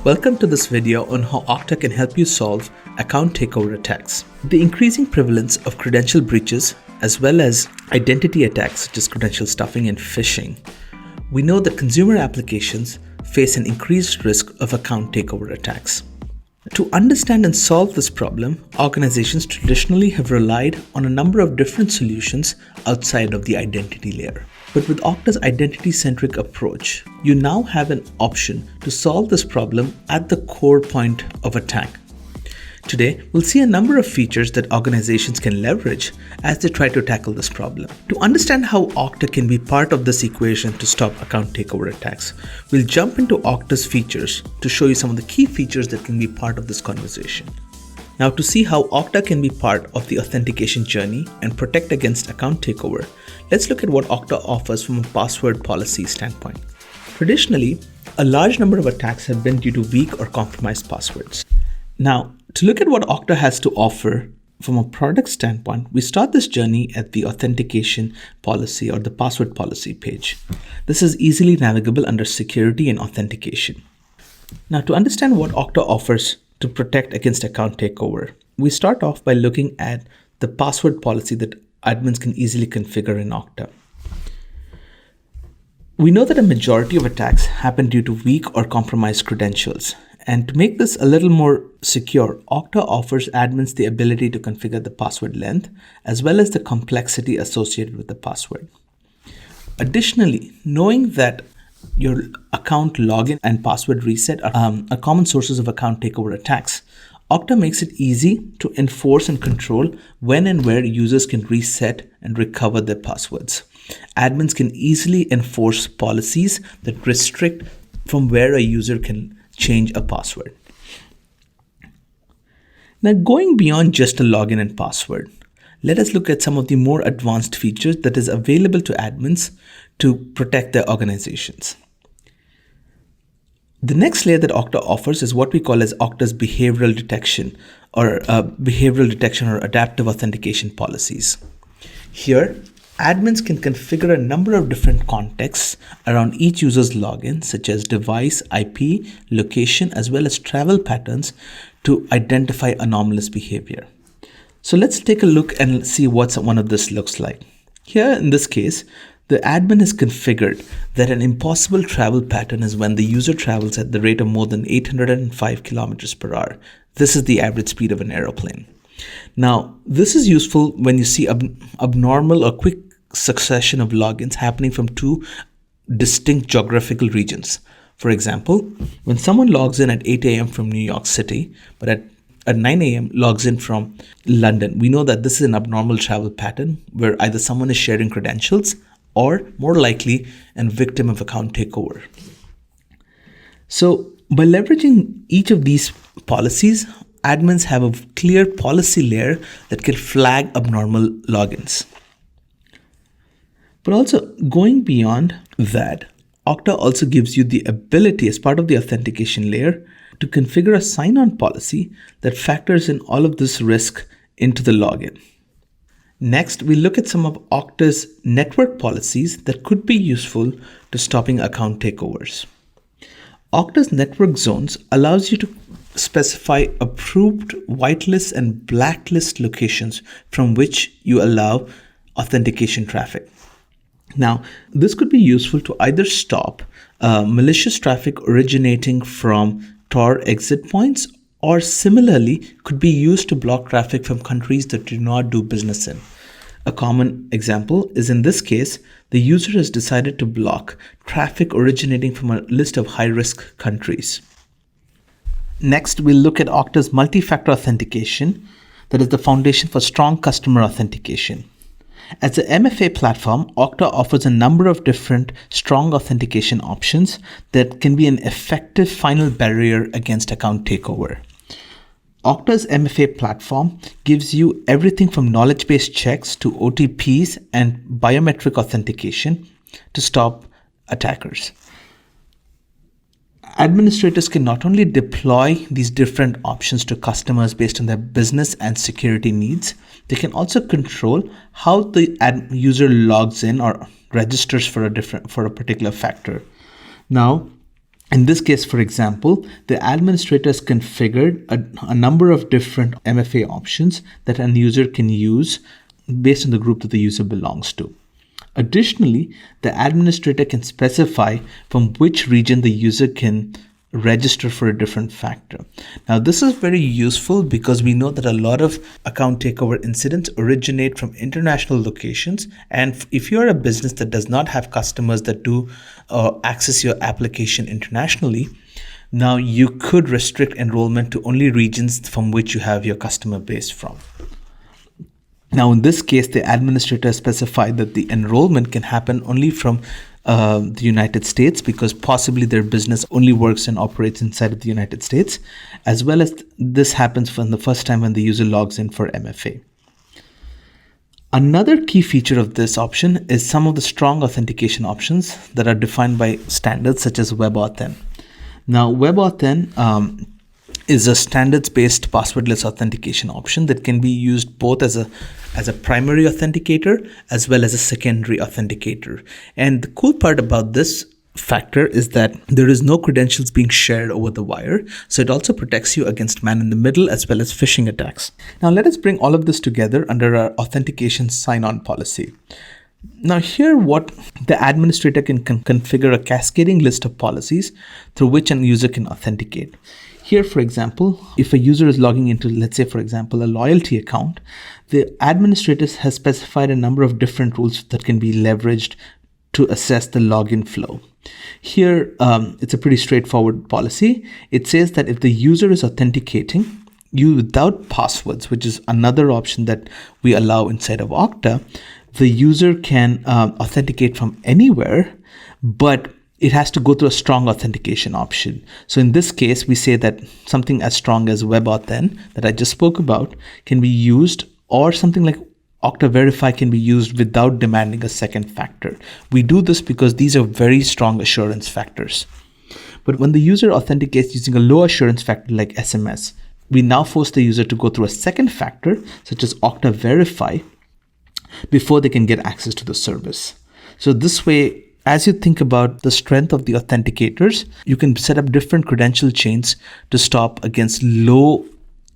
Welcome to this video on how Okta can help you solve account takeover attacks. The increasing prevalence of credential breaches as well as identity attacks such as credential stuffing and phishing, we know that consumer applications face an increased risk of account takeover attacks. To understand and solve this problem, organizations traditionally have relied on a number of different solutions outside of the identity layer. But with Okta's identity-centric approach, you now have an option to solve this problem at the core point of attack. Today, we'll see a number of features that organizations can leverage as they try to tackle this problem. To understand how Okta can be part of this equation to stop account takeover attacks, we'll jump into Okta's features to show you some of the key features that can be part of this conversation. Now, to see how Okta can be part of the authentication journey and protect against account takeover, let's look at what Okta offers from a password policy standpoint. Traditionally, a large number of attacks have been due to weak or compromised passwords. Now, to look at what Okta has to offer from a product standpoint, we start this journey at the authentication policy or the password policy page. This is easily navigable under security and authentication. Now, to understand what Okta offers to protect against account takeover, we start off by looking at the password policy that admins can easily configure in Okta. We know that a majority of attacks happen due to weak or compromised credentials. And to make this a little more secure, Okta offers admins the ability to configure the password length as well as the complexity associated with the password. Additionally, knowing that your account login and password reset are common sources of account takeover attacks, Okta makes it easy to enforce and control when and where users can reset and recover their passwords. Admins can easily enforce policies that restrict from where a user can change a password. Now, going beyond just a login and password, let us look at some of the more advanced features that is available to admins to protect their organizations. The next layer that Okta offers is what we call as Okta's behavioral detection or adaptive authentication policies. Here, admins can configure a number of different contexts around each user's login, such as device, IP, location, as well as travel patterns to identify anomalous behavior. So let's take a look and see what one of this looks like. Here in this case, the admin has configured that an impossible travel pattern is when the user travels at the rate of more than 805 kilometers per hour. This is the average speed of an aeroplane. Now, this is useful when you see abnormal or quick succession of logins happening from two distinct geographical regions. For example, when someone logs in at 8 a.m. from New York City, but at 9 a.m. logs in from London, we know that this is an abnormal travel pattern where either someone is sharing credentials or, more likely, a victim of account takeover. So, by leveraging each of these policies, admins have a clear policy layer that can flag abnormal logins. But also, going beyond that, Okta also gives you the ability, as part of the authentication layer, to configure a sign-on policy that factors in all of this risk into the login. Next, we look at some of Okta's network policies that could be useful to stopping account takeovers. Okta's network zones allows you to specify approved whitelist and blacklist locations from which you allow authentication traffic. Now, this could be useful to either stop malicious traffic originating from Tor exit points, or similarly could be used to block traffic from countries that do not do business in. A common example is, in this case, the user has decided to block traffic originating from a list of high-risk countries. Next, we'll look at Okta's multi-factor authentication, that is the foundation for strong customer authentication. As an MFA platform, Okta offers a number of different strong authentication options that can be an effective final barrier against account takeover. Okta's MFA platform gives you everything from knowledge-based checks to OTPs and biometric authentication to stop attackers. Administrators can not only deploy these different options to customers based on their business and security needs, they can also control how the user logs in or registers for a particular factor. Now, In this case, for example, the administrator has configured a number of different MFA options that an user can use based on the group that the user belongs to. Additionally, the administrator can specify from which region the user can register for a different factor. Now, this is very useful because we know that a lot of account takeover incidents originate from international locations. And if you're a business that does not have customers that do access your application internationally, now you could restrict enrollment to only regions from which you have your customer base from. Now, in this case, the administrator specified that the enrollment can happen only from the United States, because possibly their business only works and operates inside of the United States, as well as this happens from the first time when the user logs in for MFA. Another key feature of this option is some of the strong authentication options that are defined by standards such as WebAuthn. Now, WebAuthn is a standards-based passwordless authentication option that can be used both as a primary authenticator as well as a secondary authenticator. And the cool part about this factor is that there is no credentials being shared over the wire, so it also protects you against man-in-the-middle as well as phishing attacks. Now let us bring all of this together under our authentication sign-on policy. Now here, what the administrator can configure a cascading list of policies through which a user can authenticate. Here, for example, if a user is logging into, let's say, for example, a loyalty account, the administrator has specified a number of different rules that can be leveraged to assess the login flow. Here, it's a pretty straightforward policy. It says that if the user is authenticating you without passwords, which is another option that we allow inside of Okta, the user can authenticate from anywhere, but it has to go through a strong authentication option. So in this case, we say that something as strong as WebAuthn that I just spoke about can be used, or something like Okta Verify can be used without demanding a second factor. We do this because these are very strong assurance factors. But when the user authenticates using a low assurance factor like SMS, we now force the user to go through a second factor, such as Okta Verify, before they can get access to the service. So this way, as you think about the strength of the authenticators, you can set up different credential chains to stop against low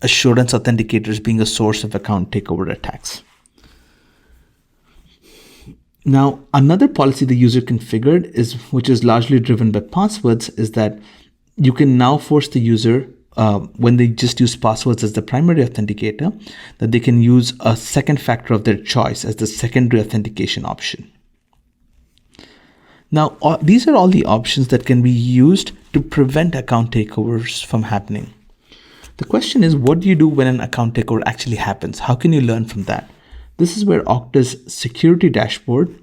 assurance authenticators being a source of account takeover attacks. Now, another policy the user configured which is largely driven by passwords, is that you can now force the user, when they just use passwords as the primary authenticator, that they can use a second factor of their choice as the secondary authentication option. Now, these are all the options that can be used to prevent account takeovers from happening. The question is, what do you do when an account takeover actually happens? How can you learn from that? This is where Okta's security dashboard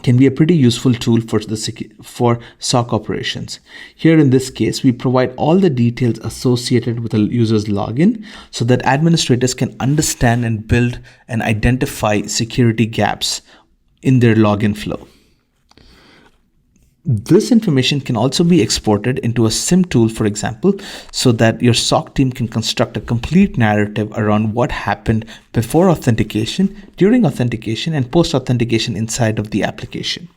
can be a pretty useful tool for SOC operations. Here in this case, we provide all the details associated with a user's login so that administrators can understand and build and identify security gaps in their login flow. This information can also be exported into a SIM tool, for example, so that your SOC team can construct a complete narrative around what happened before authentication, during authentication, and post-authentication inside of the application.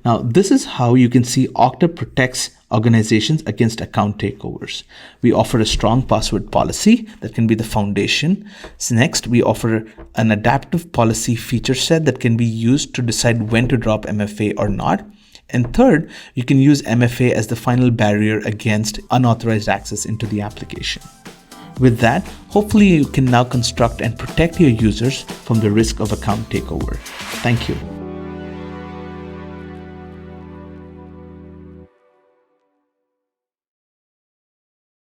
Now, this is how you can see Okta protects organizations against account takeovers. We offer a strong password policy that can be the foundation. So next, we offer an adaptive policy feature set that can be used to decide when to drop MFA or not. And third, you can use MFA as the final barrier against unauthorized access into the application. With that, hopefully you can now construct and protect your users from the risk of account takeover. Thank you.